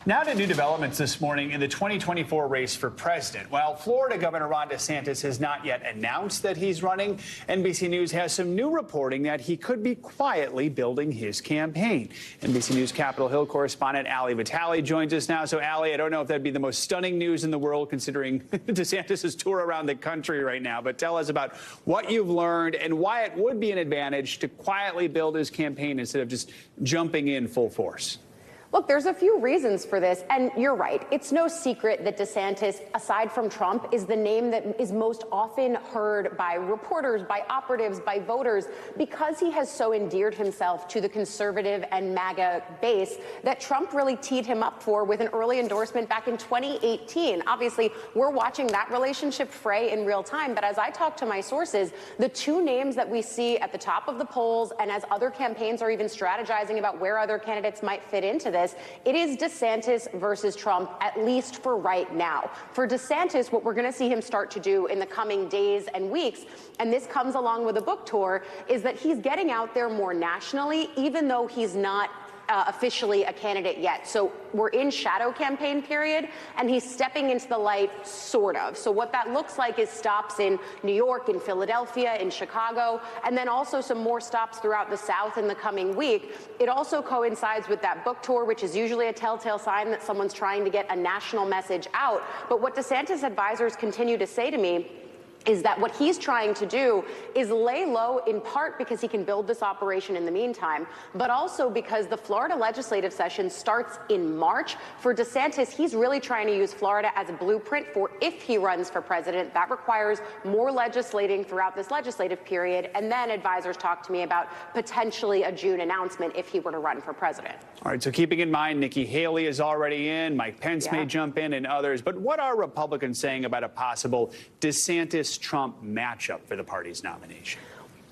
Now to new developments this morning in the 2024 race for president. While Florida Governor Ron DeSantis has not yet announced that he's running, NBC News has some new reporting that he could be quietly building his campaign. NBC News Capitol Hill correspondent Ali Vitali joins us now. So, Ali, I don't know if that'd be the most stunning news in the world considering DeSantis' tour around the country right now, but tell us about what you've learned and why it would be an advantage to quietly build his campaign instead of just jumping in full force. Look, there's a few reasons for this, and you're right. It's no secret that DeSantis, aside from Trump, is the name that is most often heard by reporters, by operatives, by voters, because he has so endeared himself to the conservative and MAGA base that Trump really teed him up for with an early endorsement back in 2018. Obviously, we're watching that relationship fray in real time, but as I talk to my sources, the two names that we see at the top of the polls, and as other campaigns are even strategizing about where other candidates might fit into this, it is DeSantis versus Trump, at least for right now. For DeSantis, what we're going to see him start to do in the coming days and weeks, and this comes along with a book tour, is that he's getting out there more nationally, even though he's not officially a candidate yet. So we're in shadow campaign period, and he's stepping into the light, sort of. So what that looks like is stops in New York, in Philadelphia, in Chicago, and then also some more stops throughout the South in the coming week. It also coincides with that book tour, which is usually a telltale sign that someone's trying to get a national message out. But what DeSantis advisors continue to say to me is that what he's trying to do is lay low, in part because he can build this operation in the meantime, but also because the Florida legislative session starts in March. For DeSantis, he's really trying to use Florida as a blueprint for if he runs for president. That requires more legislating throughout this legislative period, and then advisors talk to me about potentially a June announcement if he were to run for president. All right, so keeping in mind Nikki Haley is already in, Mike Pence may jump in, and others, but what are Republicans saying about a possible DeSantis-Trump matchup for the party's nomination?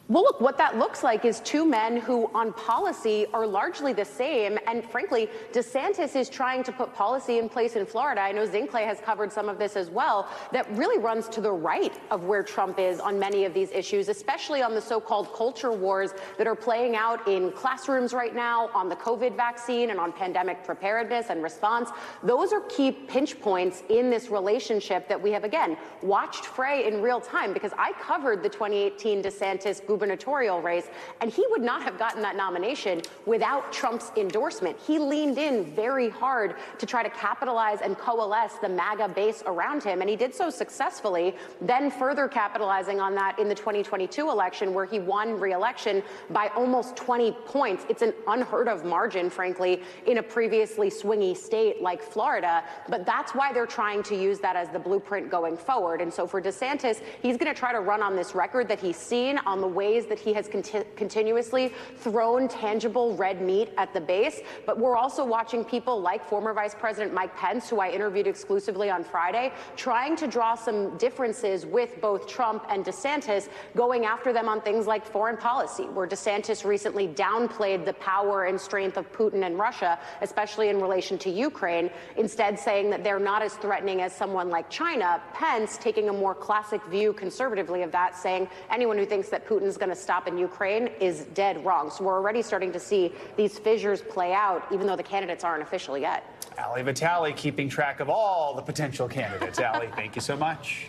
Well, look, what that looks like is two men who on policy are largely the same. And frankly, DeSantis is trying to put policy in place in Florida. I know Zinkley has covered some of this as well, that really runs to the right of where Trump is on many of these issues, especially on the so-called culture wars that are playing out in classrooms right now, on the COVID vaccine and on pandemic preparedness and response. Those are key pinch points in this relationship that we have, again, watched fray in real time, because I covered the 2018 DeSantis gubernatorial race, and he would not have gotten that nomination without Trump's endorsement. He leaned in very hard to try to capitalize and coalesce the MAGA base around him, and he did so successfully, then further capitalizing on that in the 2022 election, where he won re-election by almost 20 points. It's an unheard of margin, frankly, in a previously swingy state like Florida, but that's why they're trying to use that as the blueprint going forward. And so for DeSantis, he's going to try to run on this record that he's seen, on the ways that he has continuously thrown tangible red meat at the base. But we're also watching people like former Vice President Mike Pence, who I interviewed exclusively on Friday, trying to draw some differences with both Trump and DeSantis, going after them on things like foreign policy, where DeSantis recently downplayed the power and strength of Putin and Russia, especially in relation to Ukraine, instead saying that they're not as threatening as someone like China. Pence taking a more classic view conservatively of that, saying anyone who thinks that Putin's going to stop in Ukraine is dead wrong. So we're already starting to see these fissures play out, even though the candidates aren't official yet. Ali Vitali keeping track of all the potential candidates. Ali, thank you so much.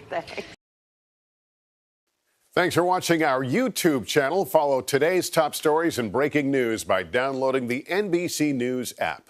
Thanks for watching our YouTube channel. Follow today's top stories and breaking news by downloading the NBC News app.